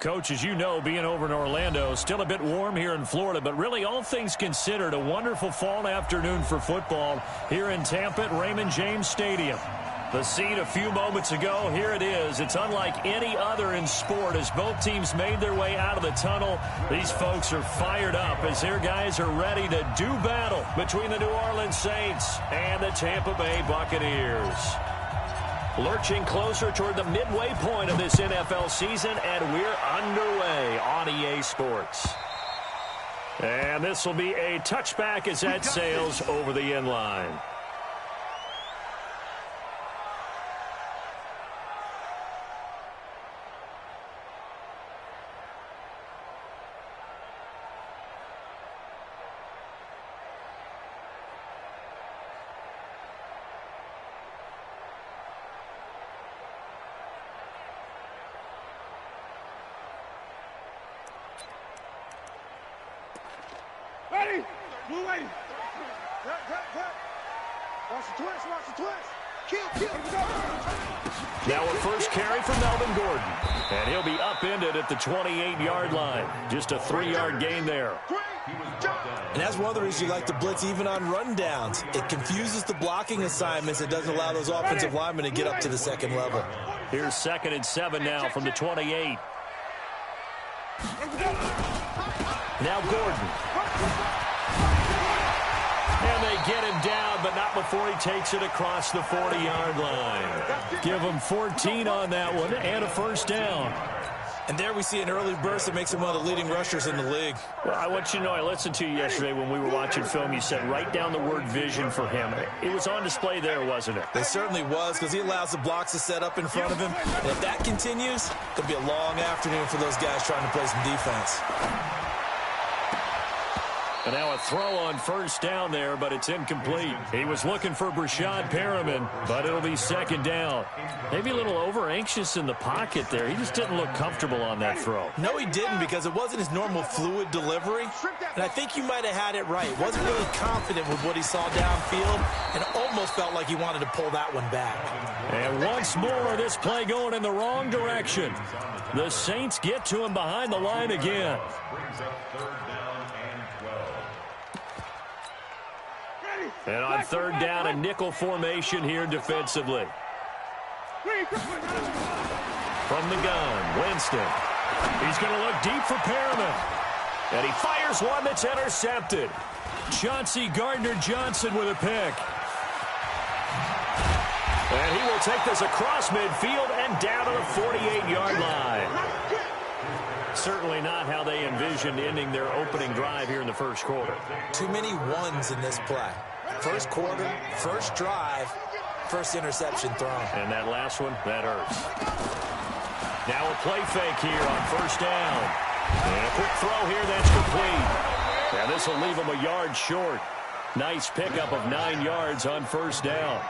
Coach, as you know, being over in Orlando, still a bit warm here in Florida, but really all things considered, a wonderful fall afternoon for football here in Tampa at Raymond James Stadium. The scene a few moments ago, here it is. It's unlike any other in sport as both teams made their way out of the tunnel. These folks are fired up as their guys are ready to do battle between the New Orleans Saints and the Tampa Bay Buccaneers. Lurching closer toward the midway point of this NFL season, and we're underway on EA Sports. And this will be a touchback as that sails over the end line. Ready? Blue lady. Cut. Watch the twist. Kill. Go. Now a first carry for Melvin Gordon. And he'll be upended at the 28-yard line. Just a 3-yard gain there. And that's one of the reasons you like to blitz even on rundowns. It confuses the blocking assignments. It doesn't allow those offensive linemen to get up to the second level. Here's 2nd and 7 now from the 28. Now Gordon. And they get him down, but not before he takes it across the 40-yard line. Give him 14 on that one and a first down. And there we see an early burst that makes him one of the leading rushers in the league. Well, I want you to know, I listened to you yesterday when we were watching film. You said write down the word vision for him. It was on display there, wasn't it? It certainly was, because he allows the blocks to set up in front of him. And if that continues, it'll be a long afternoon for those guys trying to play some defense. And now a throw on first down there, but it's incomplete. He was looking for Brashad Perriman, but it'll be 2nd down. Maybe a little over-anxious in the pocket there. He just didn't look comfortable on that throw. No, he didn't, because it wasn't his normal fluid delivery. And I think you might have had it right. Wasn't really confident with what he saw downfield and almost felt like he wanted to pull that one back. And once more, this play going in the wrong direction. The Saints get to him behind the line again. And on 3rd down, a nickel formation here defensively. From the gun, Winston. He's going to look deep for Perriman. And he fires one that's intercepted. Chauncey Gardner-Johnson with a pick. And he will take this across midfield and down to the 48-yard line. Certainly not how they envisioned ending their opening drive here in the first quarter. Too many ones in this play. First quarter, first drive, first interception thrown. And that last one, that hurts. Now a play fake here on first down. And a quick throw here, that's complete. Now this will leave him a yard short. Nice pickup of 9 yards on first down.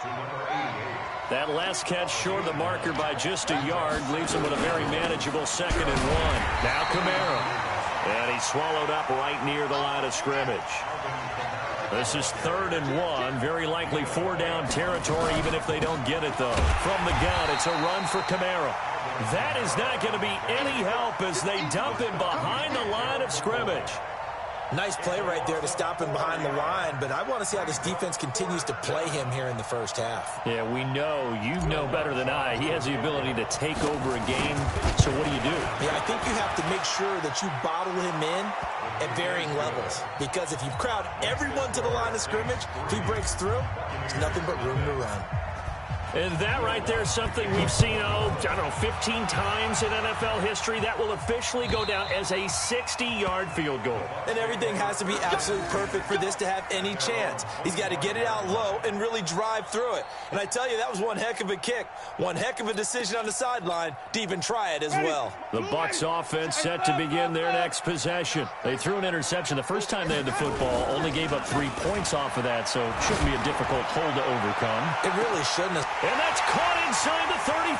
That last catch short of the marker by just a yard leaves him with a very manageable 2nd and 1. Now Kamara. And he's swallowed up right near the line of scrimmage. This is 3rd and 1, very likely 4-down territory, even if they don't get it, though. From the gun, it's a run for Kamara. That is not going to be any help as they dump him behind the line of scrimmage. Nice play right there to stop him behind the line, but I want to see how this defense continues to play him here in the first half. Yeah, we know, you know better than I, he has the ability to take over a game, so what do you do? Yeah, I think you have to make sure that you bottle him in at varying levels, because if you crowd everyone to the line of scrimmage, if he breaks through, there's nothing but room to run. And that right there is something we've seen, I don't know, 15 times in NFL history. That will officially go down as a 60-yard field goal. And everything has to be absolutely perfect for this to have any chance. He's got to get it out low and really drive through it. And I tell you, that was one heck of a kick. One heck of a decision on the sideline to even try it as well. The Bucs offense set to begin their next possession. They threw an interception the first time they had the football, only gave up 3 points off of that, so it shouldn't be a difficult hole to overcome. It really shouldn't have. And that's caught inside the 35.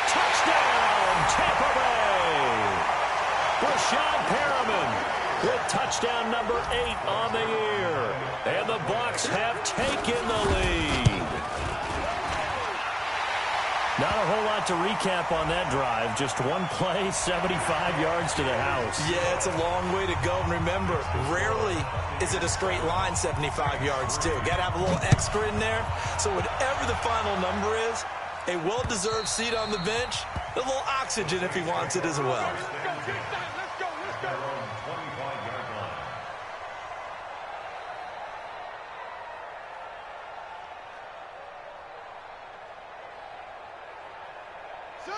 Touchdown, Tampa Bay. Rashad Perriman with touchdown number 8 on the year. And the Bucs have taken the lead. Not a whole lot to recap on that drive. Just one play, 75 yards to the house. Yeah, it's a long way to go. And remember, rarely is it a straight line 75 yards, too. Got to have a little extra in there. So whatever the final number is, a well-deserved seat on the bench, a little oxygen if he wants it as well.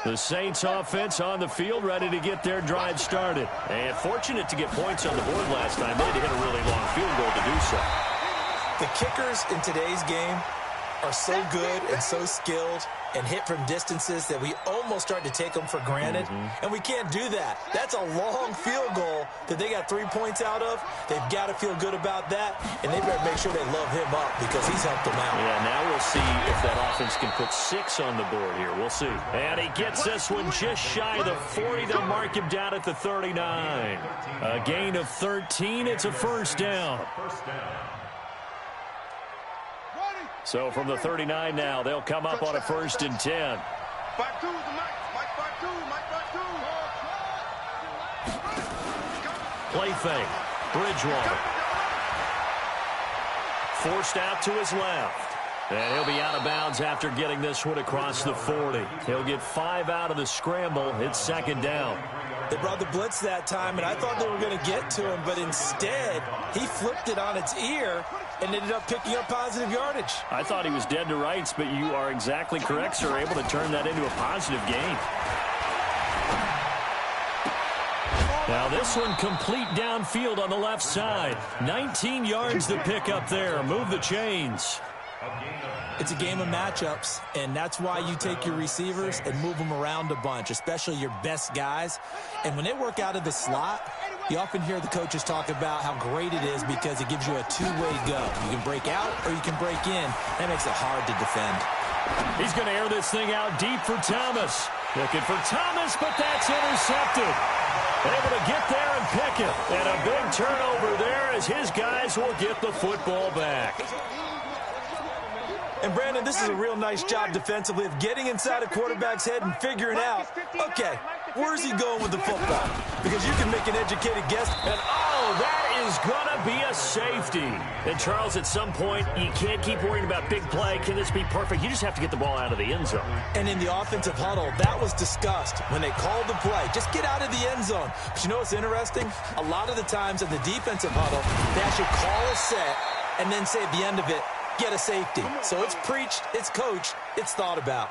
The Saints offense on the field, ready to get their drive started. And fortunate to get points on the board last time. They had to hit a really long field goal to do so. The kickers in today's game are so good and so skilled and hit from distances that we almost start to take them for granted. And we can't do that. That's a long field goal that they got 3 points out of. They've got to feel good about that, and they better make sure they love him up because he's helped them out. Yeah, now we'll see if that offense can put 6 on the board here. We'll see. And he gets this one just shy of the 40. They'll mark him down at the 39. A gain of 13. It's a first down. So from the 39 now, they'll come up on a 1st and 10. Play fake. Bridgewater. Forced out to his left. And he'll be out of bounds after getting this one across the 40. He'll get 5 out of the scramble. It's 2nd down. They brought the blitz that time, and I thought they were going to get to him, but instead, he flipped it on its ear and ended up picking up positive yardage. I thought he was dead to rights, but you are exactly correct, sir. Able to turn that into a positive gain. Now this one complete downfield on the left side. 19 yards to pick up there. Move the chains. It's a game of matchups, and that's why you take your receivers and move them around a bunch, especially your best guys. And when they work out of the slot, you often hear the coaches talk about how great it is because it gives you a two-way go. You can break out or you can break in. That makes it hard to defend. He's going to air this thing out deep for Thomas. Looking for Thomas, but that's intercepted. Able to get there and pick it. And a big turnover there as his guys will get the football back. And, Brandon, this is a real nice job defensively of getting inside a quarterback's head and figuring out, okay, where's he going with the football? Because you can make an educated guess. And, oh, that is going to be a safety. And, Charles, at some point, you can't keep worrying about big play. Can this be perfect? You just have to get the ball out of the end zone. And in the offensive huddle, that was discussed when they called the play. Just get out of the end zone. But you know what's interesting? A lot of the times in the defensive huddle, they actually call a set and then say at the end of it, get a safety. So it's preached, it's coached, it's thought about.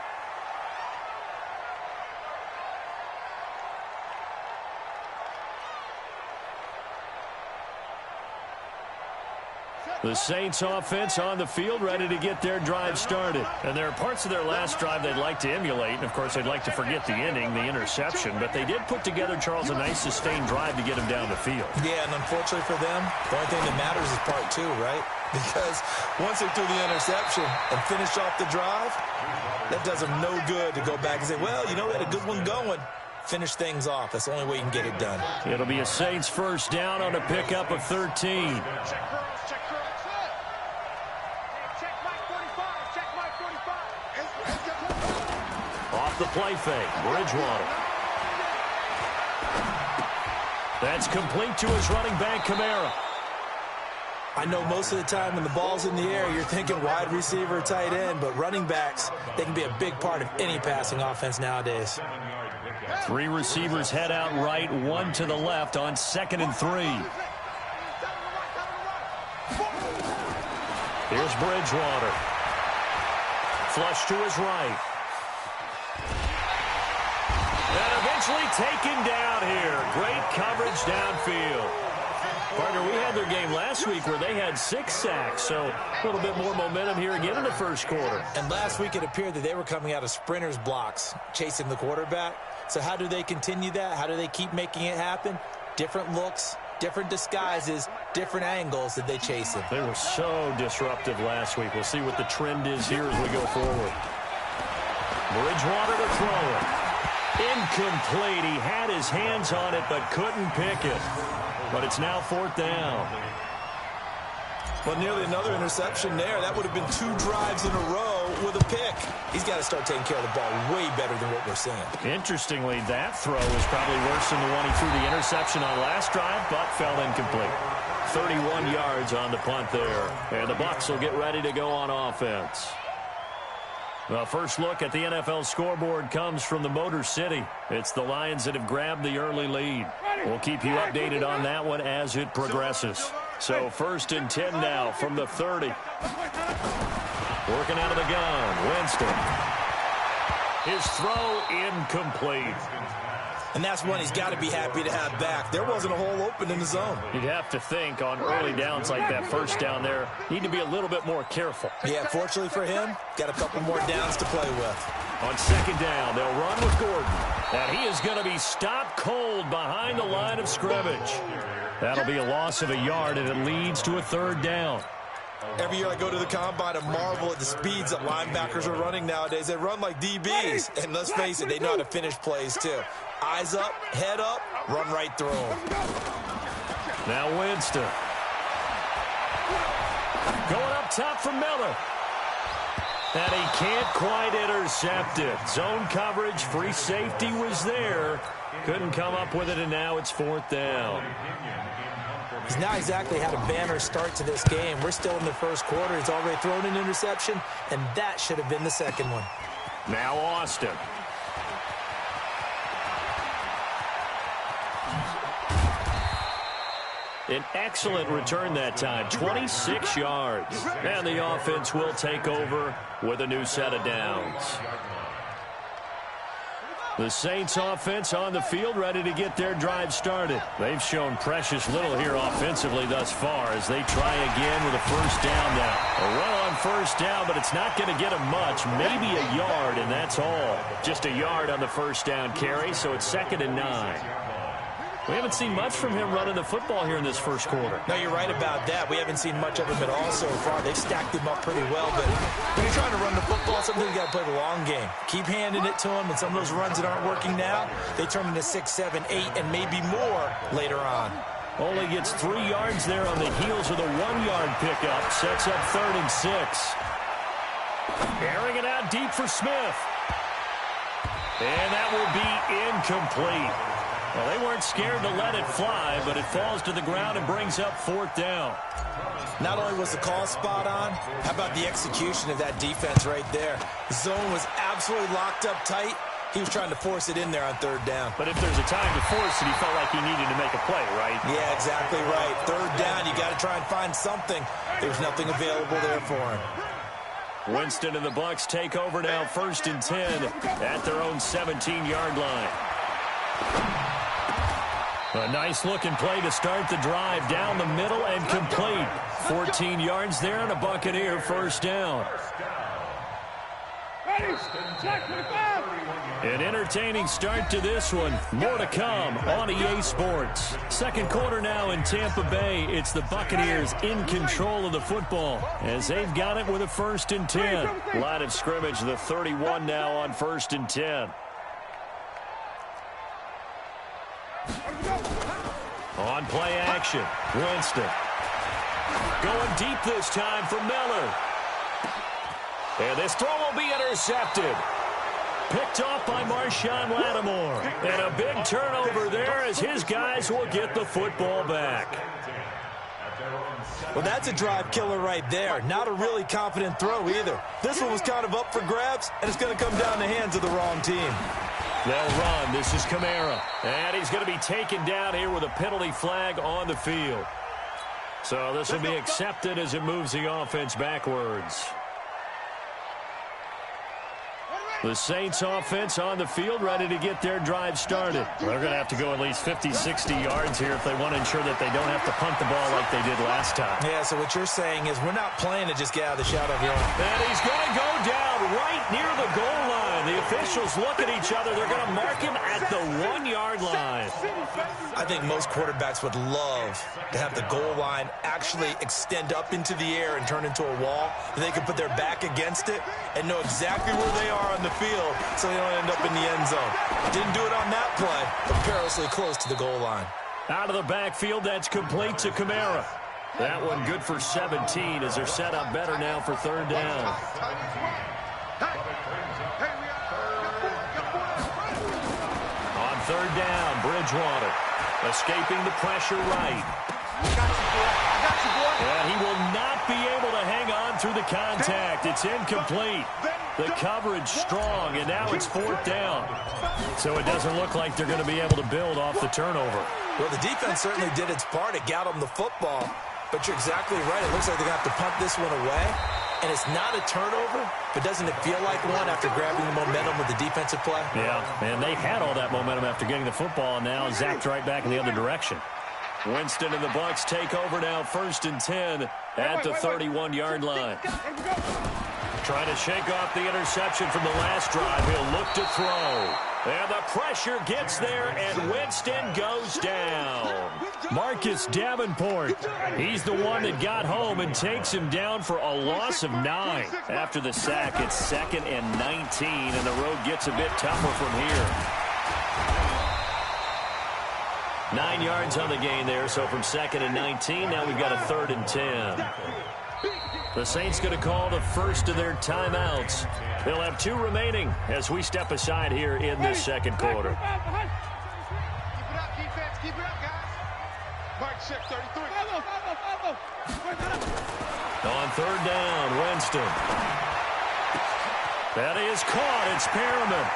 The Saints offense on the field, ready to get their drive started. And there are parts of their last drive they'd like to emulate. And, of course, they'd like to forget the inning, the interception. But they did put together, Charles, a nice sustained drive to get him down the field. Yeah, and unfortunately for them, the only thing that matters is part 2, right? Because once they threw the interception and finished off the drive, that does them no good to go back and say, well, you know, we had a good one going. Finish things off. That's the only way you can get it done. It'll be a Saints first down on a pickup of 13. Off the play fake, Bridgewater. That's complete to his running back, Kamara. I know most of the time when the ball's in the air, you're thinking wide receiver, tight end, but running backs, they can be a big part of any passing offense nowadays. 3 receivers head out right, 1 to the left on 2nd and 3. Here's Bridgewater. Flush to his right. And eventually taken down here. Great coverage downfield. Partner, we had their game last week where they had 6 sacks, so a little bit more momentum here again in the first quarter. And last week it appeared that they were coming out of sprinters blocks, chasing the quarterback. So how do they continue that? How do they keep making it happen? Different looks, different disguises, different angles that they chase him. They were so disruptive last week. We'll see what the trend is here as we go forward. Bridgewater to throw it. Incomplete. He had his hands on it but couldn't pick it. But it's now 4th down. Well, nearly another interception there. That would have been 2 drives in a row with a pick. He's got to start taking care of the ball way better than what we're seeing. Interestingly, that throw was probably worse than the one he threw the interception on last drive, but fell incomplete. 31 yards on the punt there. And the Bucs will get ready to go on offense. The first look at the NFL scoreboard comes from the Motor City. It's the Lions that have grabbed the early lead. We'll keep you updated on that one as it progresses. So 1st and 10 now from the 30. Working out of the gun, Winston. His throw incomplete. And that's one he's got to be happy to have back. There wasn't a hole open in the zone. You'd have to think on early downs like that first down there, need to be a little bit more careful. Yeah, fortunately for him, got a couple more downs to play with. On 2nd down, they'll run with Gordon. And he is going to be stopped cold behind the line of scrimmage. That'll be a loss of a yard, and it leads to a 3rd down. Every year I go to the combine and marvel at the speeds that linebackers are running nowadays. They run like DBs. And let's face it, they know how to finish plays too. Eyes up, head up, run right through them. Now Winston. Going up top for Miller. And he can't quite intercept it. Zone coverage, free safety was there. Couldn't come up with it, and now it's 4th down. He's not exactly had a banner start to this game. We're still in the first quarter. He's already thrown an interception, and that should have been the second one. Now Austin. An excellent return that time, 26 yards. And the offense will take over with a new set of downs. The Saints offense on the field, ready to get their drive started. They've shown precious little here offensively thus far as they try again with a 1st down now. A run on 1st down, but it's not going to get them much. Maybe a yard, and that's all. Just a yard on the 1st down carry, so it's 2nd and 9. We haven't seen much from him running the football here in this first quarter. No, you're right about that. We haven't seen much of him at all so far. They've stacked him up pretty well, but when you're trying to run the football, sometimes you got to play the long game. Keep handing it to him, and some of those runs that aren't working now, they turn into 6, 7, 8, and maybe more later on. Only gets 3 yards there on the heels of the 1-yard pickup. Sets up 3rd and 6. Airing it out deep for Smith. And that will be incomplete. Well, they weren't scared to let it fly, but it falls to the ground and brings up 4th down. Not only was the call spot on, how about the execution of that defense right there? The zone was absolutely locked up tight. He was trying to force it in there on 3rd down. But if there's a time to force it, he felt like he needed to make a play, right? Yeah, exactly right. 3rd down, you got to try and find something. There's nothing available there for him. Winston and the Bucs take over now, 1st and 10 at their own 17-yard line. A nice-looking play to start the drive down the middle and complete. 14 yards there and a Buccaneer 1st down. An entertaining start to this one. More to come on EA Sports. 2nd quarter now in Tampa Bay. It's the Buccaneers in control of the football as they've got it with a 1st and 10. Line of scrimmage, the 31 now on 1st and 10. On play action, Winston. Going deep this time for Miller. And this throw will be intercepted. Picked off by Marshawn Lattimore. And a big turnover there as his guys will get the football back. Well, that's a drive killer right there. Not a really confident throw either. This one was kind of up for grabs, and it's going to come down the hands of the wrong team. They'll run. This is Kamara. And he's going to be taken down here with a penalty flag on the field. So this will be accepted as it moves the offense backwards. The Saints offense on the field ready to get their drive started. They're going to have to go at least 50, 60 yards here if they want to ensure that they don't have to punt the ball like they did last time. Yeah, so what you're saying is we're not playing to just get out of the shadow of your own. And he's going to go down right near the goal line. The officials look at each other. They're going to mark him at the 1-yard line. I think most quarterbacks would love to have the goal line actually extend up into the air and turn into a wall, and they can put their back against it and know exactly where they are on the the field so they don't end up in the end zone. Didn't do it on that play, but perilously close to the goal line. Out of the backfield, that's complete to Kamara. That one good for 17 as they're set up better now for third down. On third down, Bridgewater escaping the pressure right. And he will not be able to hang on through the contact. It's incomplete. The coverage strong, and now it's fourth down. So it doesn't look like they're going to be able to build off the turnover. Well, the defense certainly did its part. It got them the football. But you're exactly right. It looks like they're going to have to punt this one away. And it's not a turnover, but doesn't it feel like one after grabbing the momentum with the defensive play? Yeah, and they had all that momentum after getting the football, and now zapped right back in the other direction. Winston and the Bucs take over now, 1st and 10 at the 31-yard line. Trying to shake off the interception from the last drive. He'll look to throw. And the pressure gets there, and Winston goes down. Marcus Davenport, he's the one that got home and takes him down for a loss of 9. After the sack, it's 2nd and 19, and the road gets a bit tougher from here. 9 yards on the gain there, so from 2nd and 19, now we've got a 3rd and 10. The Saints going to call the first of their timeouts. They'll have 2 remaining as we step aside here in this second quarter. Keep it up, defense. Keep it up, guys. Mark check 33. On third down, Winston. That is caught. It's Perriman.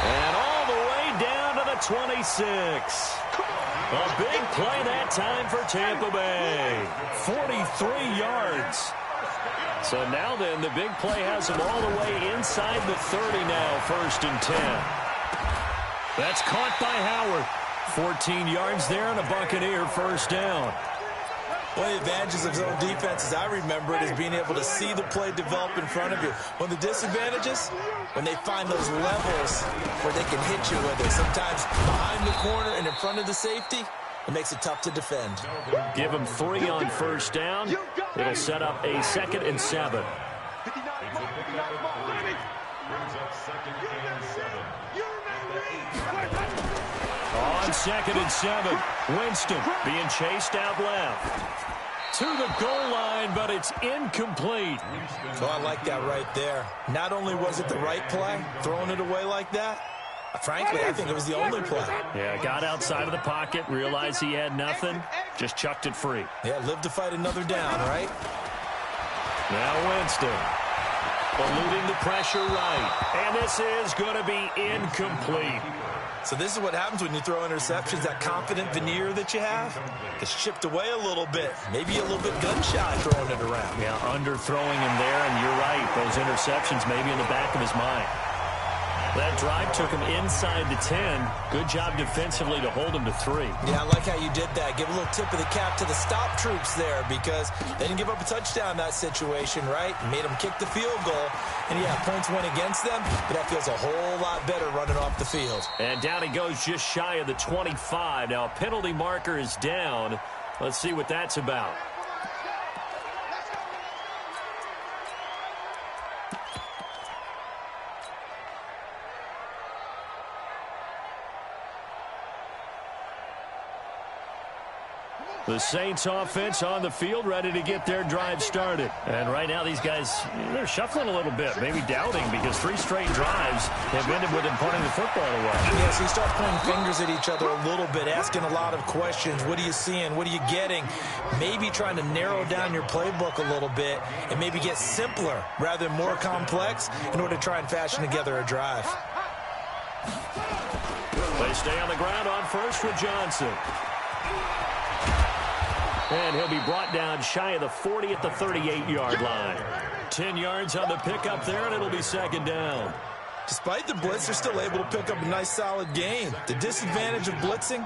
And all the way down to the 26. A big play that time for Tampa Bay. 43 yards. So now then, the big play has them all the way inside the 30 now, 1st and 10. That's caught by Howard. 14 yards there and a Buccaneer first down. One of the advantages of zone defense, as I remember it, is being able to see the play develop in front of you. One of the disadvantages, when they find those levels where they can hit you with it. Sometimes behind the corner and in front of the safety, it makes it tough to defend. Give them 3 on first down. It'll set up a 2nd and 7. On 2nd and 7, Winston being chased out left. To the goal line, but it's incomplete. Oh, I like that right there. Not only was it the right play, throwing it away like that, frankly, I think it was the only play. Yeah, got outside of the pocket, realized he had nothing, just chucked it free. Yeah, live to fight another down, right? Now Winston, eluding the pressure right. And this is going to be incomplete. So this is what happens when you throw interceptions. That confident veneer that you have gets chipped away a little bit. Maybe a little bit gun-shy throwing it around. Yeah, underthrowing him there, and you're right. Those interceptions maybe in the back of his mind. That drive took him inside the 10. Good job defensively to hold him to 3. Yeah, I like how you did that. Give a little tip of the cap to the stop troops there because they didn't give up a touchdown in that situation, right? Made them kick the field goal. And, yeah, points went against them, but that feels a whole lot better running off the field. And down he goes just shy of the 25. Now a penalty marker is down. Let's see what that's about. The Saints offense on the field, ready to get their drive started. And right now these guys, they're shuffling a little bit, maybe doubting, because 3 straight drives have ended with them punting the football away. Yeah, so you start pointing fingers at each other a little bit, asking a lot of questions. What are you seeing? What are you getting? Maybe trying to narrow down your playbook a little bit and maybe get simpler rather than more complex in order to try and fashion together a drive. They stay on the ground on first with Johnson. And he'll be brought down shy of the 40 at the 38-yard line. 10 yards on the pickup there, and it'll be 2nd down. Despite the blitz, they're still able to pick up a nice, solid gain. The disadvantage of blitzing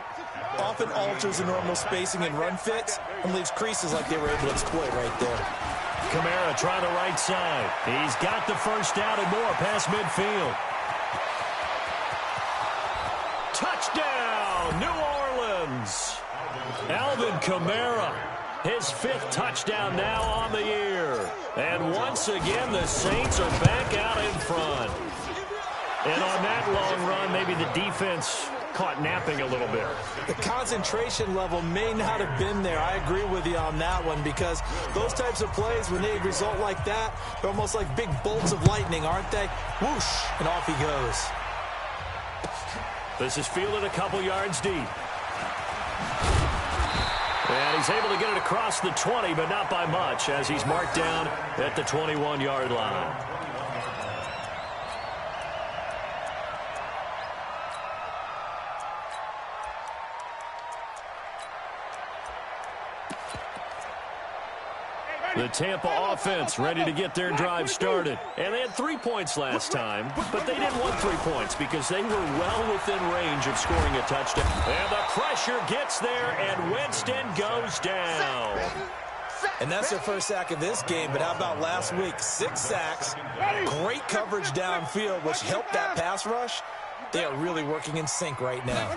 often alters the normal spacing and run fits and leaves creases like they were able to exploit right there. Kamara trying the right side. He's got the first down and more past midfield. Touchdown, New Orleans. Alvin Kamara His 5th touchdown now on the year. And once again, the Saints are back out in front. And on that long run, maybe the defense caught napping a little bit. The concentration level may not have been there. I agree with you on that one, because those types of plays, when they result like that, they're almost like big bolts of lightning, aren't they? Whoosh, and off he goes. This is fielded a couple yards deep. And he's able to get it across the 20, but not by much, as he's marked down at the 21-yard line. The Tampa offense ready to get their drive started. And they had 3 points last time, but they didn't want 3 points because they were well within range of scoring a touchdown. And the pressure gets there, and Winston goes down. And that's their first sack of this game, but how about last week? 6 sacks, great coverage downfield, which helped that pass rush. They are really working in sync right now.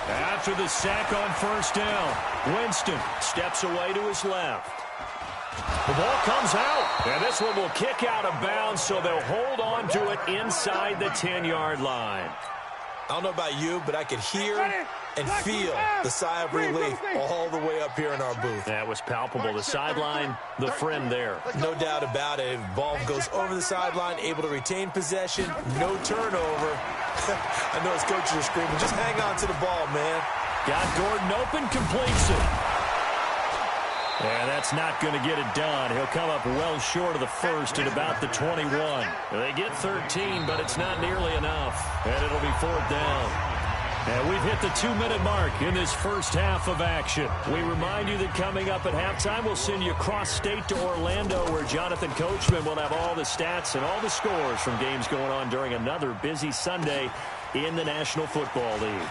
After the sack on first down, Winston steps away to his left. The ball comes out, and this one will kick out of bounds, so they'll hold on to it inside the 10-yard line. I don't know about you, but I could hear and feel the sigh of relief all the way up here in our booth. That was palpable. The sideline, the friend there. No doubt about it. Ball goes over the sideline, able to retain possession, no turnover. I know his coaches are screaming, just hang on to the ball, man. Got Gordon open, completes it. And that's not going to get it done. He'll come up well short of the first at about the 21. They get 13, but it's not nearly enough. And it'll be 4th down. And we've hit the 2-minute mark in this first half of action. We remind you that coming up at halftime, we'll send you cross-state to Orlando, where Jonathan Coachman will have all the stats and all the scores from games going on during another busy Sunday in the National Football League.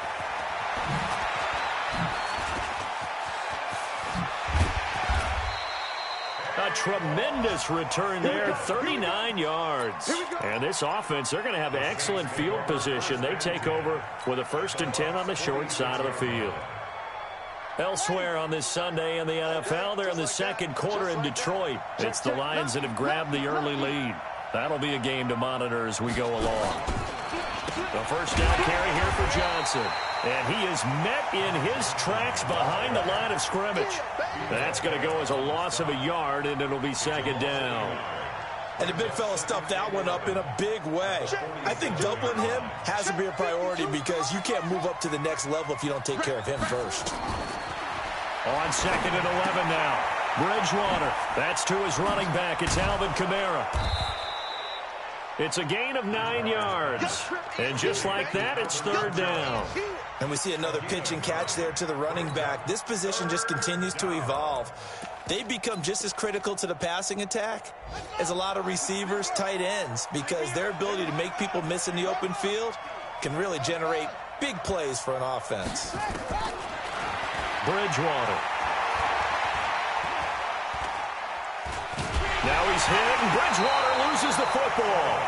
A tremendous return there, 39 yards. And this offense, they're going to have excellent field position. They take over with a 1st and 10 on the short side of the field. Elsewhere on this Sunday in the NFL, they're in the second quarter in Detroit. It's the Lions that have grabbed the early lead. That'll be a game to monitor as we go along. The first down carry here for Johnson. And he is met in his tracks behind the line of scrimmage. That's going to go as a loss of a yard, and it'll be 2nd down. And the big fella stuffed that one up in a big way. I think doubling him has to be a priority, because you can't move up to the next level if you don't take care of him first. On 2nd and 11 now. Bridgewater. That's to his running back. It's Alvin Kamara. It's a gain of 9 yards. And just like that, it's 3rd down. And we see another pitch and catch there to the running back. This position just continues to evolve. They become just as critical to the passing attack as a lot of receivers, tight ends, because their ability to make people miss in the open field can really generate big plays for an offense. Bridgewater. Now he's hit, and Bridgewater loses the football.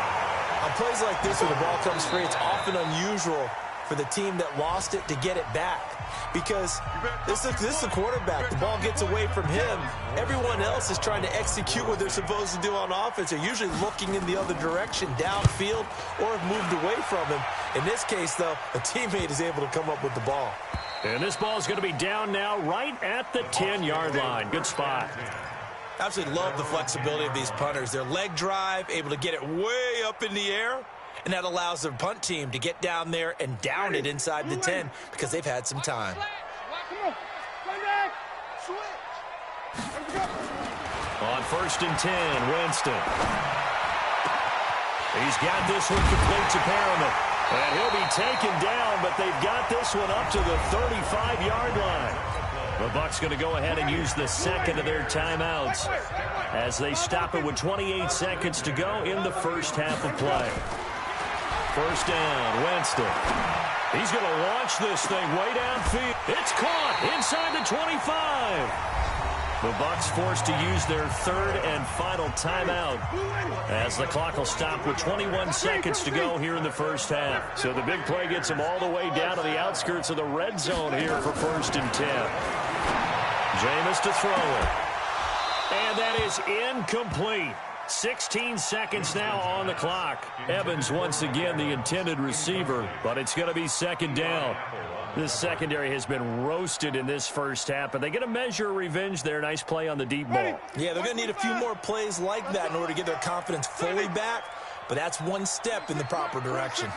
On plays like this where the ball comes free, it's often unusual for the team that lost it to get it back, because this is the quarterback. The ball gets away from him. Everyone else is trying to execute what they're supposed to do on offense. They're usually looking in the other direction, downfield, or have moved away from him. In this case, though, a teammate is able to come up with the ball. And this ball is going to be down now right at the 10-yard line. Good spot. Absolutely love the flexibility of these punters. Their leg drive, able to get it way up in the air, and that allows their punt team to get down there and down it inside the 10 because they've had some time. On 1st and 10, Winston. He's got this one complete to Perriman. And he'll be taken down, but they've got this one up to the 35-yard line. The Bucs going to go ahead and use the 2nd of their timeouts as they stop it with 28 seconds to go in the first half of play. 1st down, Winston. He's going to launch this thing way downfield. It's caught inside the 25. The Bucs forced to use their 3rd and final timeout as the clock will stop with 21 seconds to go here in the first half. So the big play gets them all the way down to the outskirts of the red zone here for 1st and 10. Jameis to throw it. And that is incomplete. 16 seconds now on the clock. Evans once again the intended receiver, but it's going to be second down. This secondary has been roasted in this first half, but they get a measure of revenge there. Nice play on the deep ball. Yeah, they're going to need a few more plays like that in order to get their confidence fully back, but that's one step in the proper direction.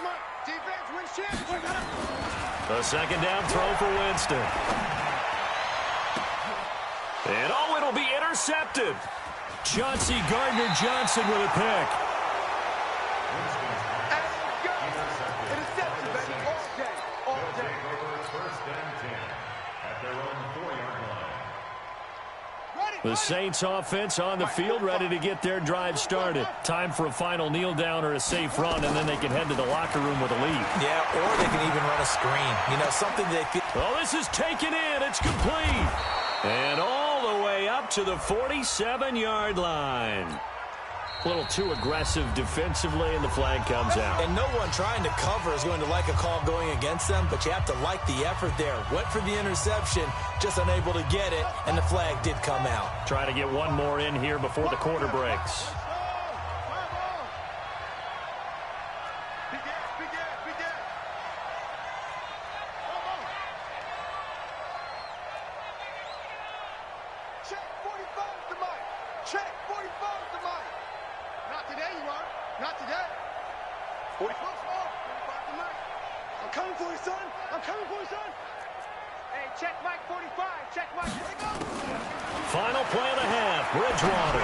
The second down throw for Winston. And it'll be intercepted. Chauncey Gardner-Johnson with a pick. The Saints offense on the field, ready to get their drive started. Time for a final kneel down or a safe run, and then they can head to the locker room with a lead. Yeah, or they can even run a screen. You know, something they feel. Oh, this is taken in. It's complete. And all the way up to the 47-yard line. A little too aggressive defensively, and the flag comes out. And no one trying to cover is going to like a call going against them, but you have to like the effort there. Went for the interception, just unable to get it, and the flag did come out. Try to get one more in here before the quarter breaks. Final play of the half, Bridgewater.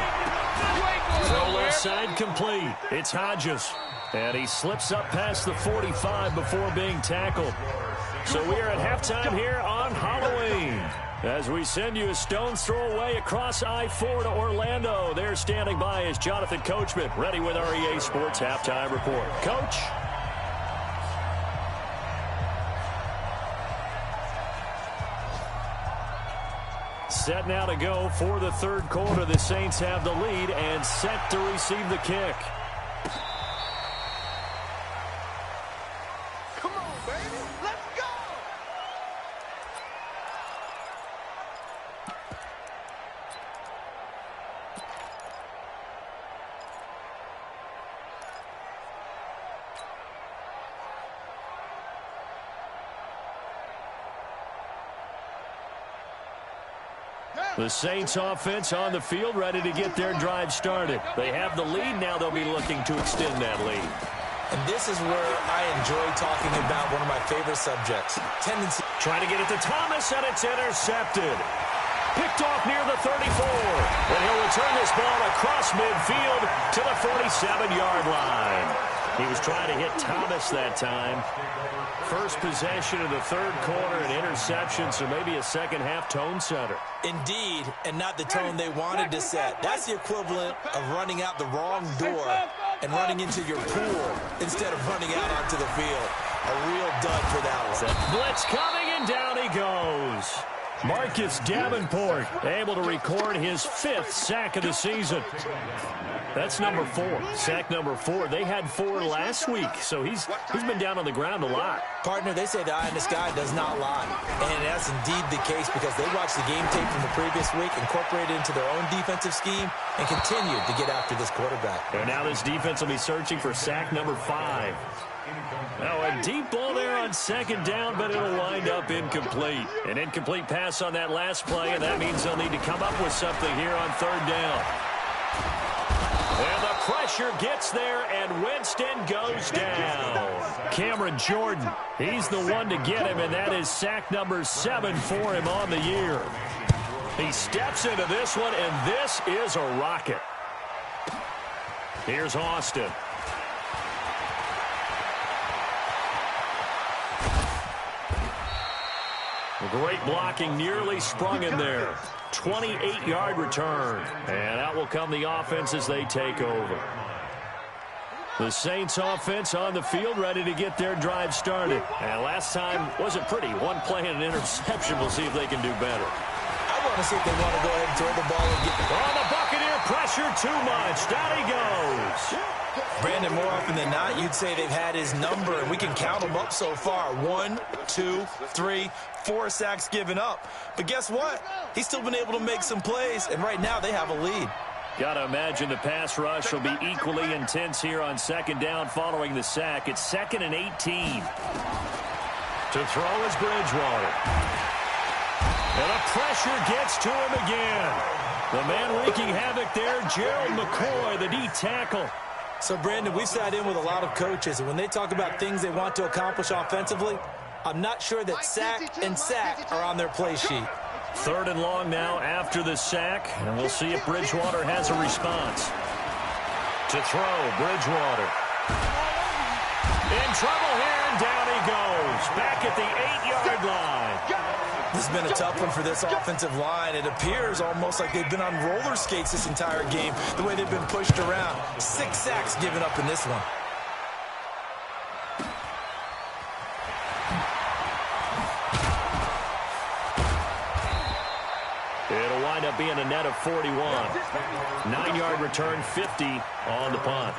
Throw left side complete. It's Hodges. And he slips up past the 45 before being tackled. So we are at halftime here on Halloween. As we send you a stone's throw away across I-4 to Orlando. There standing by is Jonathan Coachman, ready with our EA Sports Halftime Report. Coach? Set now to go for the third quarter. The Saints have the lead and set to receive the kick. Come on, baby. Let's go. The Saints offense on the field, ready to get their drive started. They have the lead. Now they'll be looking to extend that lead. And this is where I enjoy talking about one of my favorite subjects. Tendency. Trying to get it to Thomas, and it's intercepted. Picked off near the 34. And he'll return this ball across midfield to the 47-yard line. He was trying to hit Thomas that time. First possession of the third quarter, an interception, so maybe a second-half tone setter. Indeed, and not the tone they wanted to set. That's the equivalent of running out the wrong door and running into your pool instead of running out onto the field. A real dud for that one. Blitz coming, and down he goes. Marcus Davenport able to record his 5th sack of the season. That's number 4. Sack number 4. They had 4 last week, so he's been down on the ground a lot. Partner, they say the eye in the sky does not lie. And that's indeed the case because they watched the game tape from the previous week, incorporated it into their own defensive scheme, and continued to get after this quarterback. And now this defense will be searching for sack number 5. Now a deep ball there on second down, but it'll wind up incomplete. An incomplete pass on that last play, and that means they'll need to come up with something here on third down. And the pressure gets there, and Winston goes down. Cameron Jordan, he's the one to get him, and that is sack number 7 for him on the year. He steps into this one, and this is a rocket. Here's Austin. Great blocking, nearly sprung in there. 28-yard return. And out will come the offense as they take over. The Saints offense on the field, ready to get their drive started. And last time wasn't pretty. One play and an interception. We'll see if they can do better. I want to see if they want to go ahead and throw the ball and get the ball. Oh, the Buccaneer pressure too much. Down he goes. Brandon, more often than not, you'd say they've had his number, and we can count them up so far. 1, 2, 3, 4 sacks given up. But guess what? He's still been able to make some plays, and right now they have a lead. Got to imagine the pass rush will be equally intense here on second down following the sack. It's 2nd and 18. To throw is Bridgewater. And the pressure gets to him again. The man wreaking havoc there, Gerald McCoy, the D tackle. So, Brandon, we've sat in with a lot of coaches, and when they talk about things they want to accomplish offensively, I'm not sure that sack and sack are on their play sheet. 3rd and long now after the sack, and we'll see if Bridgewater has a response. To throw, Bridgewater. In trouble here, and down he goes. Back at the 8-yard line. This has been a tough one for this offensive line. It appears almost like they've been on roller skates this entire game, the way they've been pushed around. 6 sacks given up in this one. It'll wind up being a net of 41. 9-yard return, 50 on the punt.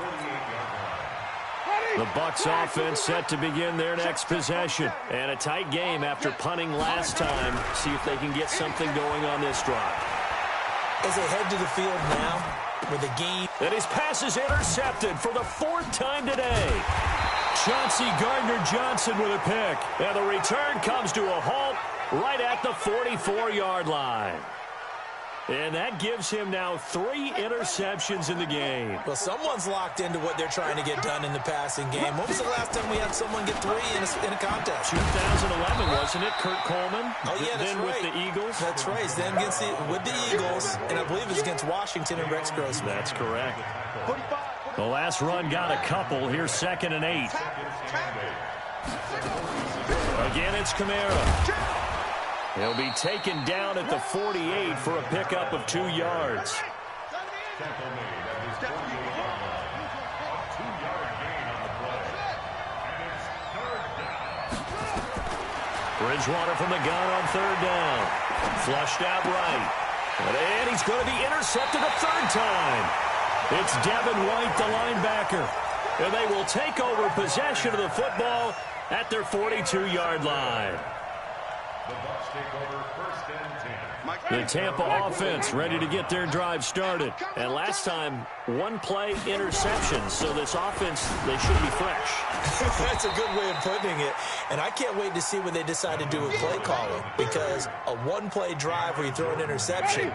The Bucs offense set to begin their next possession. And a tight game after punting last time. See if they can get something going on this drive. As they head to the field now with a game. And his pass is intercepted for the 4th time today. Chauncey Gardner-Johnson with a pick. And the return comes to a halt right at the 44-yard line. And that gives him now 3 interceptions in the game. Well, someone's locked into what they're trying to get done in the passing game. When was the last time we had someone get 3 in a contest? 2011, wasn't it? Kurt Coleman? Oh, yeah, that's then right. With the Eagles? That's right. Then with the Eagles, and I believe it was against Washington and Rex Grossman. That's correct. The last run got a couple. Here's 2nd and 8. Again, it's Kamara. He'll be taken down at the 48 for a pickup of 2 yards. Bridgewater from the gun on 3rd down. Flushed out right. And he's going to be intercepted a 3rd time. It's Devin White, the linebacker. And they will take over possession of the football at their 42-yard line. The Tampa offense ready to get their drive started. And last time, 1-play interception. So this offense, they should be fresh. That's a good way of putting it. And I can't wait to see what they decide to do with play calling. Because a 1-play drive where you throw an interception,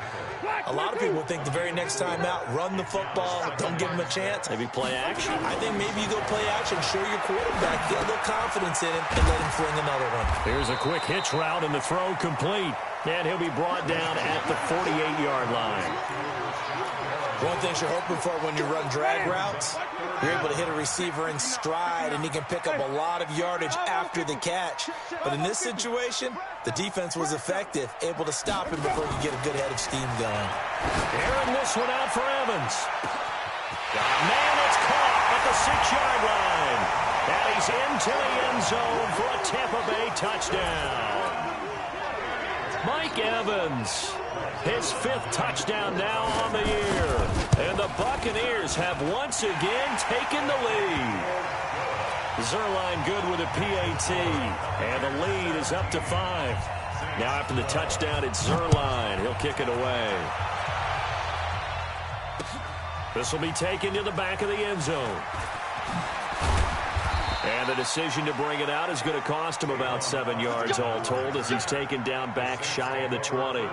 a lot of people think the very next time out, run the football, don't give them a chance. Maybe play action. I think maybe you go play action, show your quarterback, get a little confidence in him, and let him fling another one. Here's a quick hitch route, and the throw complete. And he'll be brought down at the 48-yard line. One thing you're hoping for when you run drag routes, you're able to hit a receiver in stride, and he can pick up a lot of yardage after the catch. But in this situation, the defense was effective, able to stop him before you get a good head of steam going. Airing this one out for Evans. Man, it's caught at the 6-yard line. And he's into the end zone for a Tampa Bay touchdown. Mike Evans, his 5th touchdown now on the year. And the Buccaneers have once again taken the lead. Zuerlein good with a PAT. And the lead is up to 5. Now after the touchdown, it's Zuerlein. He'll kick it away. This will be taken to the back of the end zone. And the decision to bring it out is going to cost him about 7 yards all told as he's taken down back shy of the 20.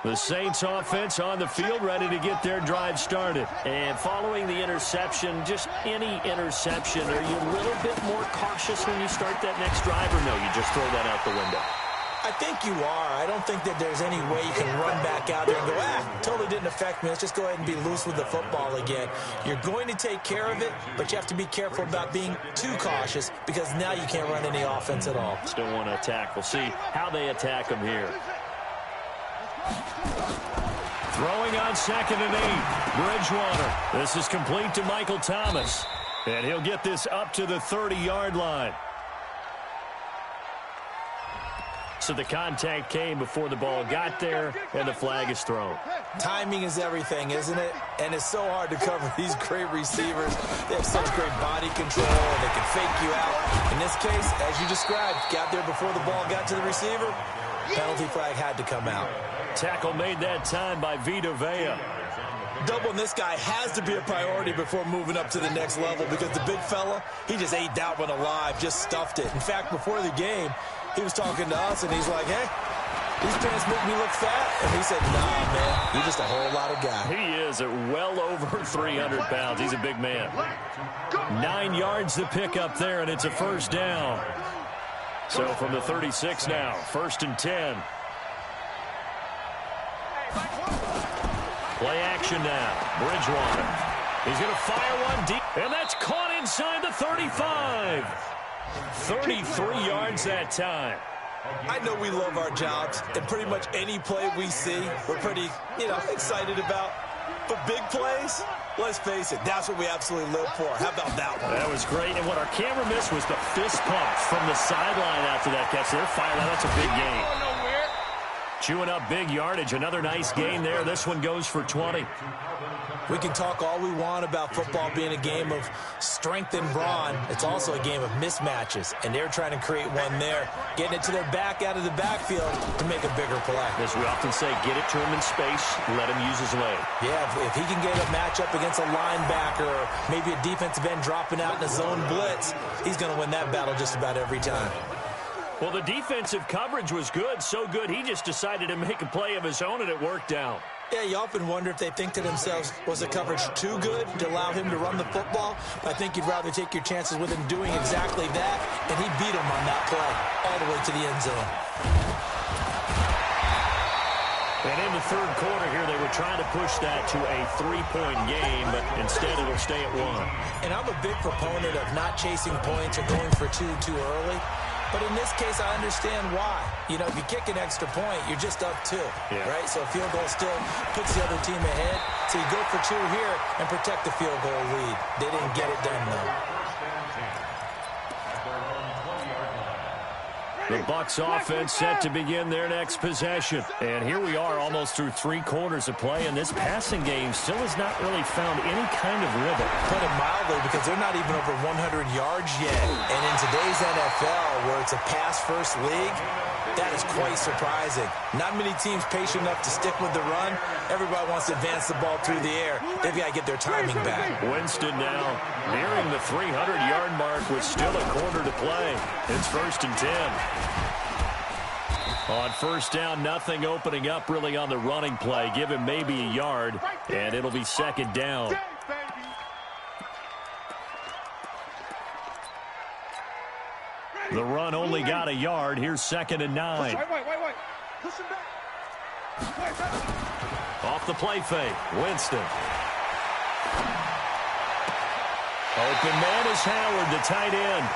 The Saints offense on the field ready to get their drive started. And following the interception, just any interception, are you a little bit more cautious when you start that next drive, or no, you just throw that out the window? I think you are. I don't think that there's any way you can run back out there and go, totally didn't affect me. Let's just go ahead and be loose with the football again. You're going to take care of it, but you have to be careful about being too cautious because now you can't run any offense at all. Still want to attack. We'll see how they attack him here. Throwing on 2nd and 8. Bridgewater. This is complete to Michael Thomas. And he'll get this up to the 30-yard line. So the contact came before the ball got there, and the flag is thrown. Timing is everything, isn't it? And it's so hard to cover these great receivers. They have such great body control, and they can fake you out. In this case, as you described, got there before the ball got to the receiver. Penalty flag had to come out. Tackle made that time by Vita Vea. Doubling this guy has to be a priority before moving up to the next level because the big fella, he just ate that one alive, just stuffed it. In fact, before the game, he was talking to us, and he's like, hey, these pants make me look fat. And he said, nah, man, you're just a whole lot of guy. He is at well over 300 pounds. He's a big man. 9 yards to pick up there, and it's a first down. So from the 36 now, 1st and 10. Play action now. Bridgewater. He's going to fire one deep, and that's caught inside the 35. 33 yards that time. I know we love our jobs, and pretty much any play we see, we're pretty, excited about. But big plays, let's face it, that's what we absolutely live for. How about that one? That was great, and what our camera missed was the fist pump from the sideline after that catch. They're fired out. That's a big gain. Chewing up big yardage. Another nice gain there. This one goes for 20. We can talk all we want about football being a game of strength and brawn. It's also a game of mismatches, and they're trying to create one there, getting it to their back out of the backfield to make a bigger play. As we often say, get it to him in space, let him use his leg. Yeah, if he can get a matchup against a linebacker or maybe a defensive end dropping out in a zone blitz, he's going to win that battle just about every time. Well, the defensive coverage was good, so good he just decided to make a play of his own, and it worked out. Yeah, you often wonder if they think to themselves, was the coverage too good to allow him to run the football? I think you'd rather take your chances with him doing exactly that, and he beat him on that play all the way to the end zone. And in the third quarter here, they were trying to push that to a 3-point game, but instead it'll stay at 1. And I'm a big proponent of not chasing points or going for two too early. But in this case, I understand why. If you kick an extra point, you're just up 2, right? So a field goal still puts the other team ahead. So you go for 2 here and protect the field goal lead. They didn't get it done, though. The Bucs offense set to begin their next possession. And here we are almost through 3 quarters of play, and this passing game still has not really found any kind of rhythm. Put it mildly, because they're not even over 100 yards yet. And in today's NFL, where it's a pass-first league, that is quite surprising. Not many teams patient enough to stick with the run. Everybody wants to advance the ball through the air. They've got to get their timing back. Winston now nearing the 300-yard mark with still a quarter to play. It's 1st and 10. On first down, nothing opening up really on the running play. Give him maybe a yard, and it'll be 2nd down. The run only got a yard. Here's 2nd and 9. Wait. Push him back. Off the play fake. Winston. Open man is Howard, the tight end.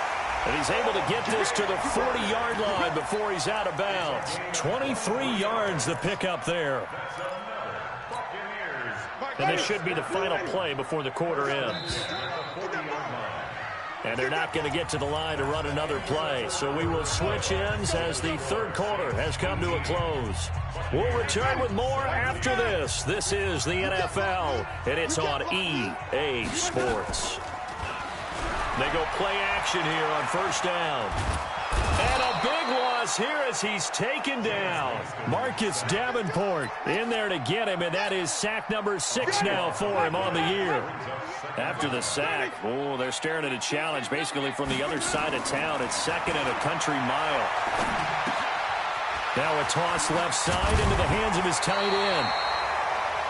And he's able to get this to the 40-yard line before he's out of bounds. 23 yards to pick up there. And this should be the final play before the quarter ends. And they're not going to get to the line to run another play. So we will switch ends as the third quarter has come to a close. We'll return with more after this. This is the NFL, and it's on EA Sports. They go play action here on first down. And a big loss here as he's taken down. Marcus Davenport in there to get him, and that is sack number 6 now for him on the year. After the sack, they're staring at a challenge basically from the other side of town. It's 2nd and a country mile. Now a toss left side into the hands of his tight end.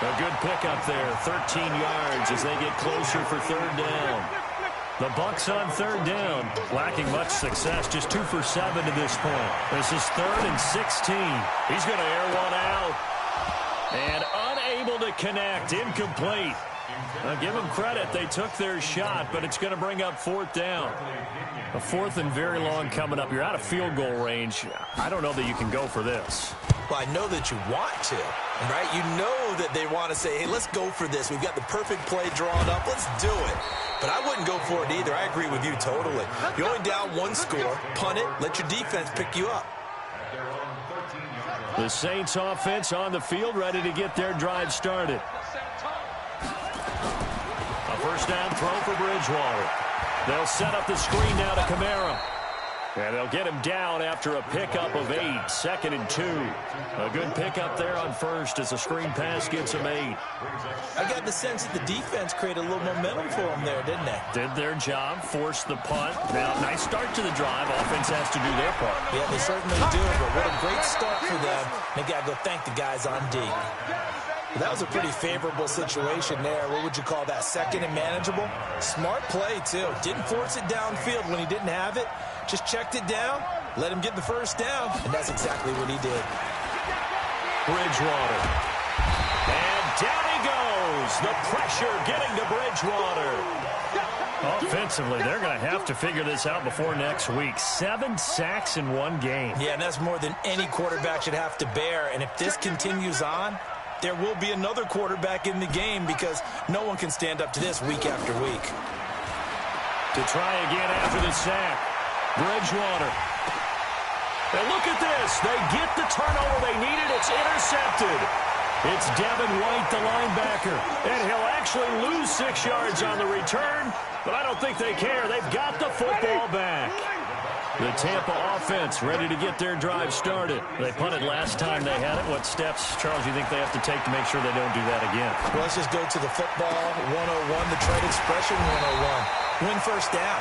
A good pickup there, 13 yards as they get closer for 3rd down. The Bucs on 3rd down, lacking much success, just 2 for 7 to this point. This is 3rd and 16. He's going to air one out. And unable to connect, incomplete. Now give them credit, they took their shot, but it's going to bring up 4th down. A 4th and very long coming up. You're out of field goal range. I don't know that you can go for this. Well, I know that you want to, right? You know that they want to say, hey, let's go for this. We've got the perfect play drawn up. Let's do it. But I wouldn't go for it either. I agree with you totally. You're only down 1 score. Punt it. Let your defense pick you up. The Saints offense on the field, ready to get their drive started. A first down throw for Bridgewater. They'll set up the screen now to Kamara. And they'll get him down after a pickup of 8, 2nd and 2. A good pickup there on first as the screen pass gets him 8. I got the sense that the defense created a little momentum for them there, didn't they? Did their job, forced the punt. Now, nice start to the drive. Offense has to do their part. Yeah, they certainly do, but what a great start for them. They got to go thank the guys on D. That was a pretty favorable situation there. What would you call that? 2nd and manageable? Smart play, too. Didn't force it downfield when he didn't have it. Just checked it down, let him get the first down, and that's exactly what he did. Bridgewater. And down he goes. The pressure getting to Bridgewater. Offensively, they're going to have to figure this out before next week. 7 sacks in one game. Yeah, and that's more than any quarterback should have to bear. And if this continues on, there will be another quarterback in the game because no one can stand up to this week after week. To try again after the sack. Bridgewater. And look at this. They get the turnover they needed. It's intercepted. It's Devin White, the linebacker. And he'll actually lose 6 yards on the return, but I don't think they care. They've got the football back. The Tampa offense ready to get their drive started. They punted last time they had it. What steps, Charles, you think they have to take to make sure they don't do that again? Well, let's just go to the football 101, the trade expression 101. Win first down.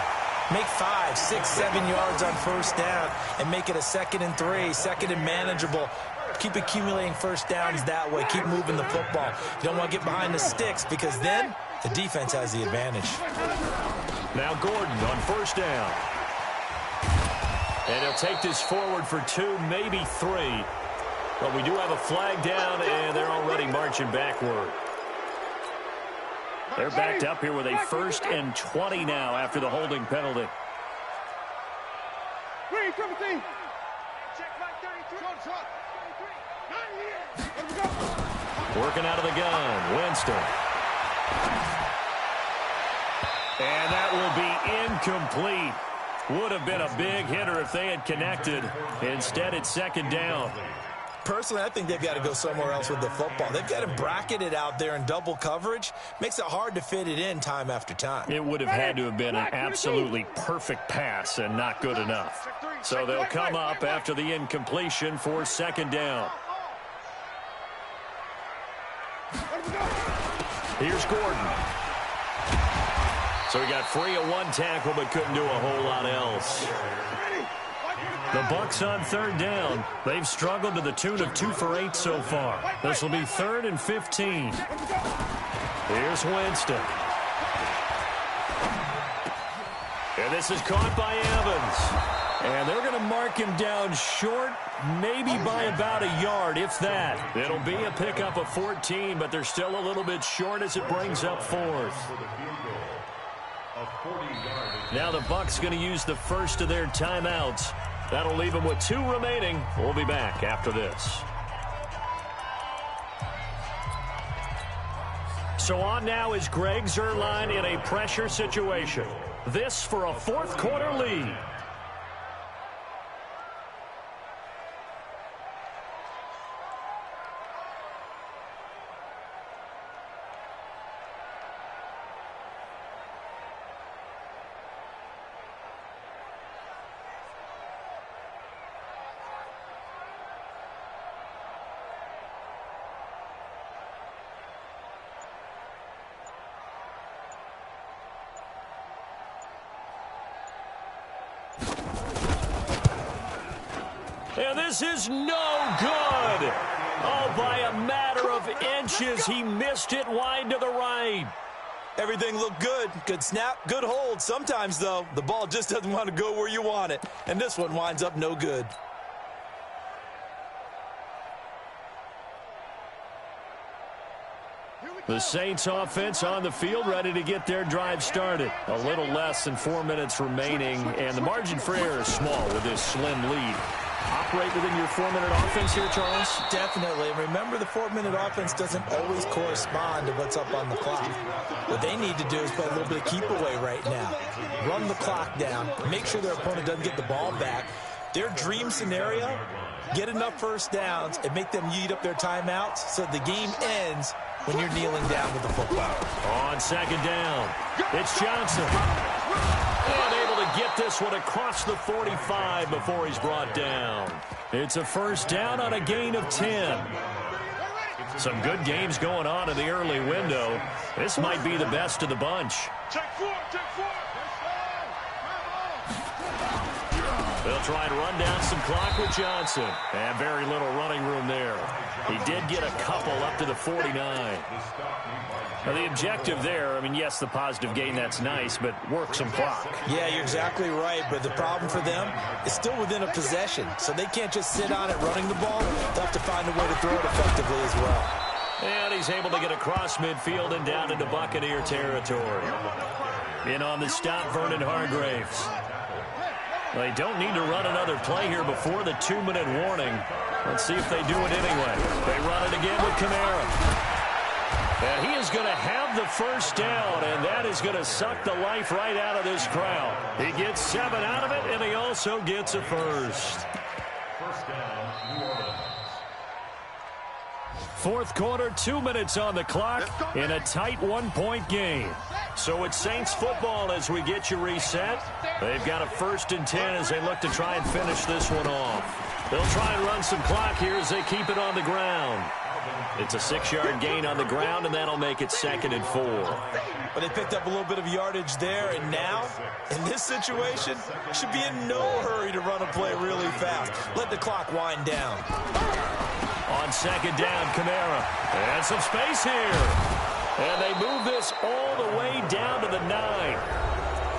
Make 5, 6, 7 yards on first down and make it a 2nd and 3, 2nd and manageable. Keep accumulating first downs that way. Keep moving the football. You don't want to get behind the sticks because then the defense has the advantage. Now Gordon on first down. And he'll take this forward for 2, maybe 3. But we do have a flag down, and they're already marching backward. They're backed up here with a 1st and 20 now after the holding penalty. Working out of the gun, Winston. And that will be incomplete. Would have been a big hitter if they had connected. Instead, it's 2nd down. Personally, I think they've got to go somewhere else with the football. They've got to bracket it out there in double coverage. Makes it hard to fit it in time after time. It would have had to have been an absolutely perfect pass and not good enough. So they'll come up after the incompletion for 2nd down. Here's Gordon. So he got free of 1 tackle but couldn't do a whole lot else. The Bucs on 3rd down. They've struggled to the tune of 2 for 8 so far. This will be 3rd and 15. Here's Winston. And this is caught by Evans. And they're going to mark him down short, maybe by about a yard, if that. It'll be a pickup of 14, but they're still a little bit short as it brings up 4th. Now the Bucs going to use the first of their timeouts. That'll leave them with 2 remaining. We'll be back after this. So on now is Greg Zuerlein in a pressure situation. This for a 4th quarter lead. And this is no good. Oh, by a matter of inches, he missed it wide to the right. Everything looked good. Good snap, good hold. Sometimes, though, the ball just doesn't want to go where you want it. And this one winds up no good. The Saints offense on the field ready to get their drive started. A little less than 4 minutes remaining, and the margin for error is small with this slim lead. Operate within your 4-minute offense here, Charles? Definitely. And remember, the 4-minute offense doesn't always correspond to what's up on the clock. What they need to do is play a little bit of keep away right now. Run the clock down. Make sure their opponent doesn't get the ball back. Their dream scenario Get enough first downs and make them eat up their timeouts so the game ends when you're kneeling down with the football. On second down, it's Johnson. And able to get this one across the 45 before he's brought down. It's a first down on a gain of 10. Some good games going on in the early window. This might be the best of the bunch. They'll try and run down some clock with Johnson. And very little running room there. He did get a couple up to the 49. Now, the objective there, I mean, yes, the positive gain, that's nice, but work some clock. Yeah, you're exactly right, but the problem for them is still within a possession, so they can't just sit on it running the ball. They'll have to find a way to throw it effectively as well. And he's able to get across midfield and down into Buccaneer territory. In on the stop, Vernon Hargraves. They don't need to run another play here before the 2-minute warning. Let's see if they do it anyway. They run it again with Kamara. And he is going to have the first down, and that is going to suck the life right out of this crowd. He gets 7 out of it, and he also gets a first. Fourth quarter, 2 minutes on the clock in a tight 1-point game. So it's Saints football as we get you reset. They've got a 1st and 10 as they look to try and finish this one off. They'll try and run some clock here as they keep it on the ground. It's a 6-yard gain on the ground, and that'll make it 2nd and 4. But they picked up a little bit of yardage there, and now, in this situation, should be in no hurry to run a play really fast. Let the clock wind down. On second down, Kamara. And some space here. And they move this all the way down to the 9.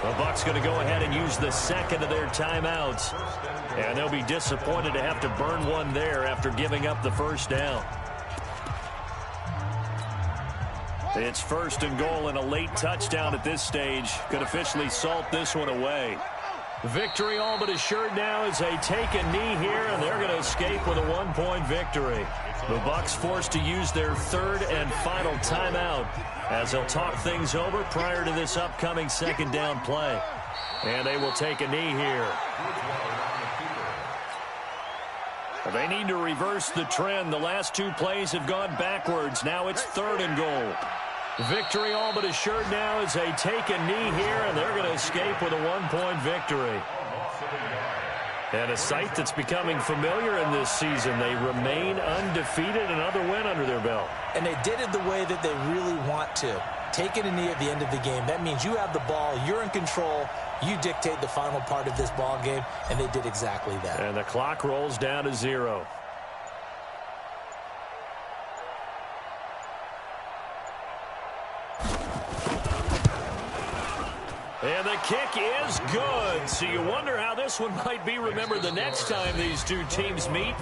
The Bucs going to go ahead and use the second of their timeouts. And they'll be disappointed to have to burn one there after giving up the first down. It's 1st and goal, and a late touchdown at this stage could officially salt this one away. Victory all but assured now as they take a knee here, and they're going to escape with a 1-point victory. The Bucs forced to use their 3rd and final timeout as they'll talk things over prior to this upcoming 2nd down play. And they will take a knee here. They need to reverse the trend. The last 2 plays have gone backwards. Now it's 3rd and goal. Victory all but assured now as they take a knee here, and they're going to escape with a 1-point victory. And a sight that's becoming familiar in this season. They remain undefeated, another win under their belt. And they did it the way that they really want to. Taking a knee at the end of the game. That means you have the ball, you're in control, you dictate the final part of this ball game, and they did exactly that. And the clock rolls down to 0. And the kick is good. So you wonder how this one might be remembered the next time these two teams meet.